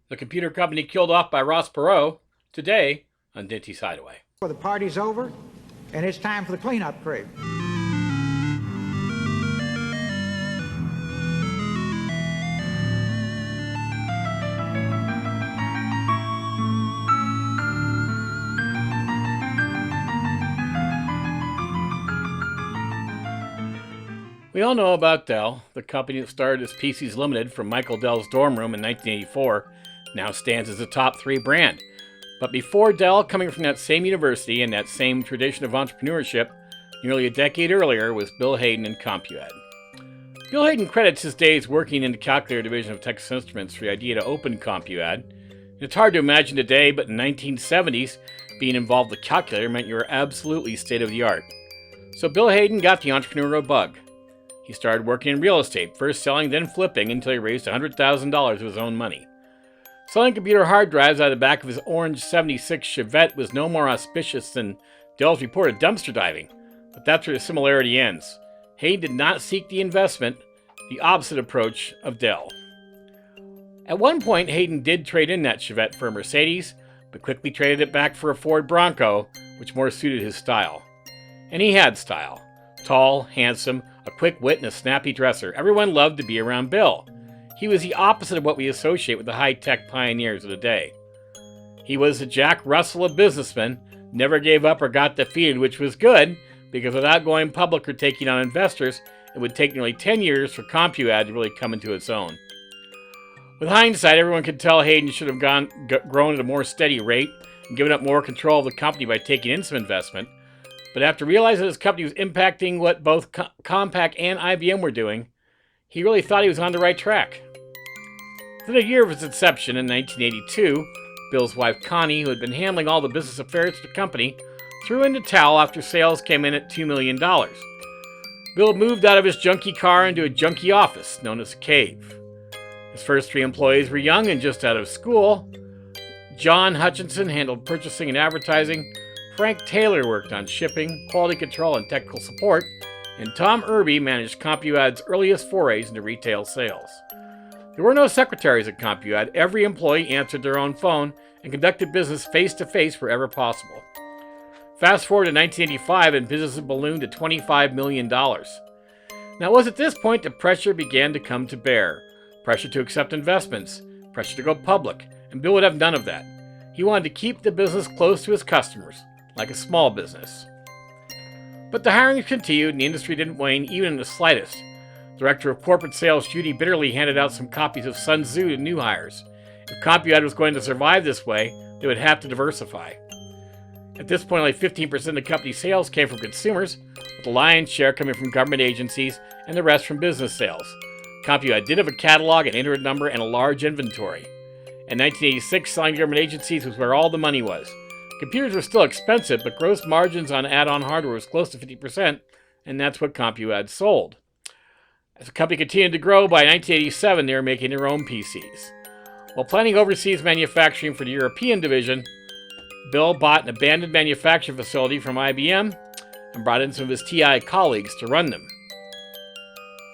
the computer company killed off by Ross Perot, today on Dinty's Hideaway. The party's over, and it's time for the cleanup crew. We all know about Dell, the company that started as PCs Limited from Michael Dell's dorm room in 1984, now stands as a top 3 brand. But before Dell, coming from that same university and that same tradition of entrepreneurship, nearly a decade earlier was Bill Hayden and CompuAdd. Bill Hayden credits his days working in the calculator division of Texas Instruments for the idea to open CompuAdd. It's hard to imagine today, but in the 1970s, being involved with a calculator meant you were absolutely state-of-the-art. So Bill Hayden got the entrepreneurial bug. He started working in real estate, first selling, then flipping, until he raised $100,000 of his own money. Selling computer hard drives out of the back of his orange 76 Chevette was no more auspicious than Dell's report of dumpster diving, but that's where the similarity ends. Hayden did not seek the investment, the opposite approach of Dell. At one point, Hayden did trade in that Chevette for a Mercedes, but quickly traded it back for a Ford Bronco, which more suited his style. And he had style. Tall, handsome, a quick wit, and a snappy dresser. Everyone loved to be around Bill. He was the opposite of what we associate with the high-tech pioneers of the day. He was the Jack Russell of businessmen, never gave up or got defeated, which was good, because without going public or taking on investors, it would take nearly 10 years for CompuAdd to really come into its own. With hindsight, everyone could tell Hayden should have grown at a more steady rate and given up more control of the company by taking in some investment. But after realizing his company was impacting what both Compaq and IBM were doing, he really thought he was on the right track. Within a year of its inception in 1982, Bill's wife Connie, who had been handling all the business affairs of the company, threw in the towel after sales came in at $2 million. Bill moved out of his junky car into a junky office known as a cave. His first 3 employees were young and just out of school. John Hutchinson handled purchasing and advertising, Frank Taylor worked on shipping, quality control, and technical support, and Tom Irby managed CompuAdd's earliest forays into retail sales. There were no secretaries at CompuAdd. Every employee answered their own phone and conducted business face-to-face wherever possible. Fast forward to 1985 and business had ballooned to $25 million. Now it was at this point that pressure began to come to bear. Pressure to accept investments, pressure to go public, and Bill would have none of that. He wanted to keep the business close to his customers, like a small business. But the hiring continued and the industry didn't wane even in the slightest. Director of Corporate Sales Judy bitterly handed out some copies of Sun Tzu to new hires. If CompuAdd was going to survive this way, they would have to diversify. At this point, only 15% of the company's sales came from consumers, with the lion's share coming from government agencies and the rest from business sales. CompuAdd did have a catalog, an internet number, and a large inventory. In 1986, selling to government agencies was where all the money was. Computers were still expensive, but gross margins on add-on hardware was close to 50%, and that's what CompuAdd sold. As the company continued to grow, by 1987 they were making their own PCs. While planning overseas manufacturing for the European division, Bill bought an abandoned manufacturing facility from IBM and brought in some of his TI colleagues to run them.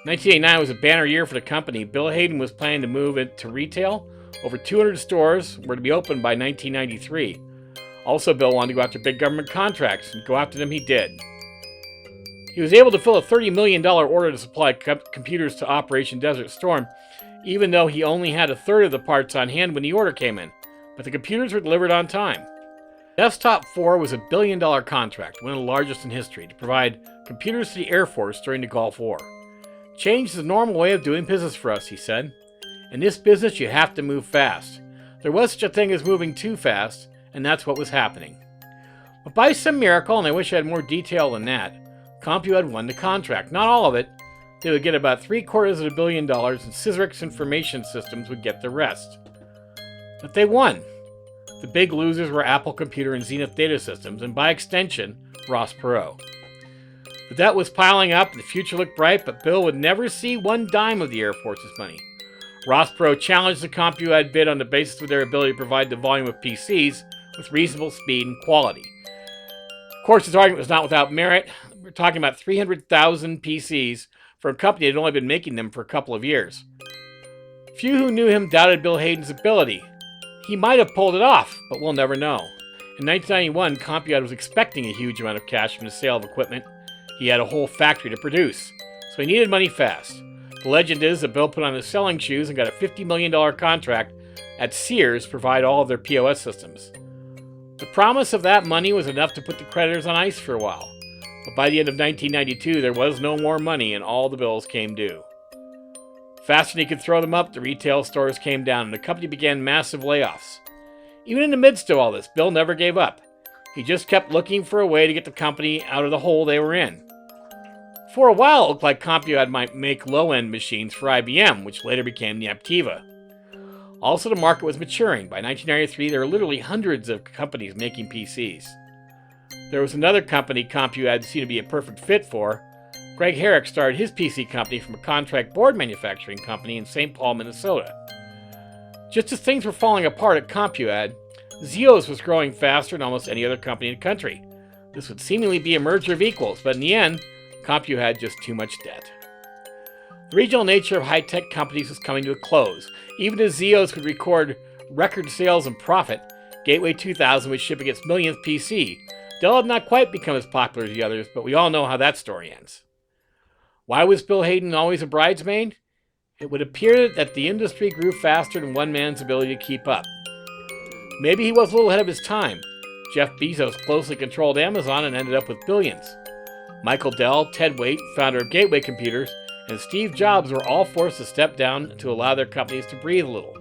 1989 was a banner year for the company. Bill Hayden was planning to move it to retail. Over 200 stores were to be opened by 1993. Also, Bill wanted to go after big government contracts, and go after them he did. He was able to fill a $30 million order to supply computers to Operation Desert Storm, even though he only had a third of the parts on hand when the order came in, but the computers were delivered on time. Desktop 4 was a $1 billion contract, one of the largest in history, to provide computers to the Air Force during the Gulf War. Change is the normal way of doing business for us, he said. In this business, you have to move fast. There was such a thing as moving too fast, and that's what was happening. But by some miracle, and I wish I had more detail than that, CompuAdd won the contract. Not all of it. They would get about $750 million, and Sysrix Information Systems would get the rest. But they won. The big losers were Apple Computer and Zenith Data Systems, and by extension, Ross Perot. The debt was piling up, the future looked bright, but Bill would never see one dime of the Air Force's money. Ross Perot challenged the CompuAdd bid on the basis of their ability to provide the volume of PCs with reasonable speed and quality. Of course, his argument was not without merit. We're talking about 300,000 PCs for a company that had only been making them for a couple of years. Few who knew him doubted Bill Hayden's ability. He might have pulled it off, but we'll never know. In 1991, CompuAdd was expecting a huge amount of cash from the sale of equipment. He had a whole factory to produce, so he needed money fast. The legend is that Bill put on his selling shoes and got a $50 million contract at Sears to provide all of their POS systems. The promise of that money was enough to put the creditors on ice for a while, but by the end of 1992, there was no more money and all the bills came due. Faster than he could throw them up, the retail stores came down and the company began massive layoffs. Even in the midst of all this, Bill never gave up. He just kept looking for a way to get the company out of the hole they were in. For a while, it looked like CompuAdd might make low-end machines for IBM, which later became the Aptiva. Also, the market was maturing. By 1993, there were literally hundreds of companies making PCs. There was another company CompuAdd seemed to be a perfect fit for. Greg Herrick started his PC company from a contract board manufacturing company in St. Paul, Minnesota. Just as things were falling apart at CompuAdd, Xeos was growing faster than almost any other company in the country. This would seemingly be a merger of equals, but in the end, CompuAdd had just too much debt. The regional nature of high-tech companies was coming to a close. Even as Xeos could record record sales and profit, Gateway 2000 would ship its millionth PC. Dell had not quite become as popular as the others, but we all know how that story ends. Why was Bill Hayden always a bridesmaid? It would appear that the industry grew faster than one man's ability to keep up. Maybe he was a little ahead of his time. Jeff Bezos closely controlled Amazon and ended up with billions. Michael Dell, Ted Waite, founder of Gateway Computers, and Steve Jobs were all forced to step down to allow their companies to breathe a little.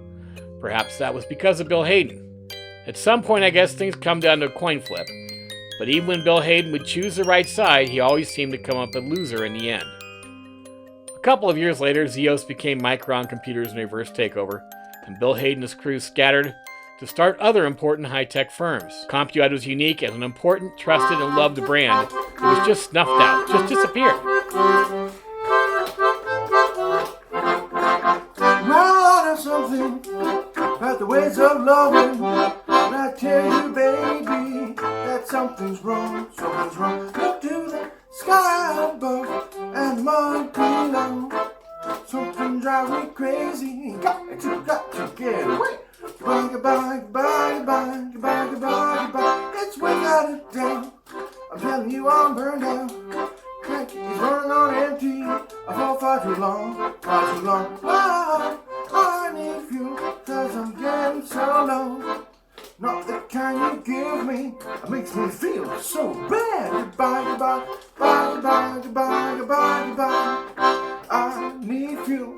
Perhaps that was because of Bill Hayden. At some point, I guess things come down to a coin flip. But even when Bill Hayden would choose the right side, he always seemed to come up a loser in the end. A couple of years later, Xeos became Micron Computers in a reverse takeover, and Bill Hayden and his crew scattered to start other important high-tech firms. CompuAdd was unique as an important, trusted, and loved brand that was just snuffed out, just disappeared. Now there's something about the ways of loving, and I tell you, baby, that something's wrong, something's wrong. Look to the sky above and the mud below. Something drives me crazy. Got to get away. Goodbye, goodbye, goodbye, goodbye, goodbye, goodbye, goodbye. It's without a doubt. I'm telling you, I'm burned out. Cranky is running on empty. I fall far too long, far too long. I need fuel, cause I'm getting so low. Not the kind you give me, it makes me feel so bad. Goodbye, goodbye, goodbye, goodbye, goodbye, goodbye. I need fuel,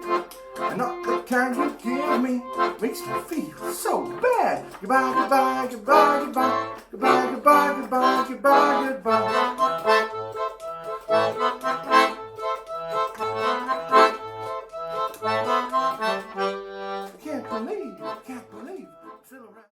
and not the kind you give me, makes me feel so bad. Goodbye, goodbye, goodbye, goodbye.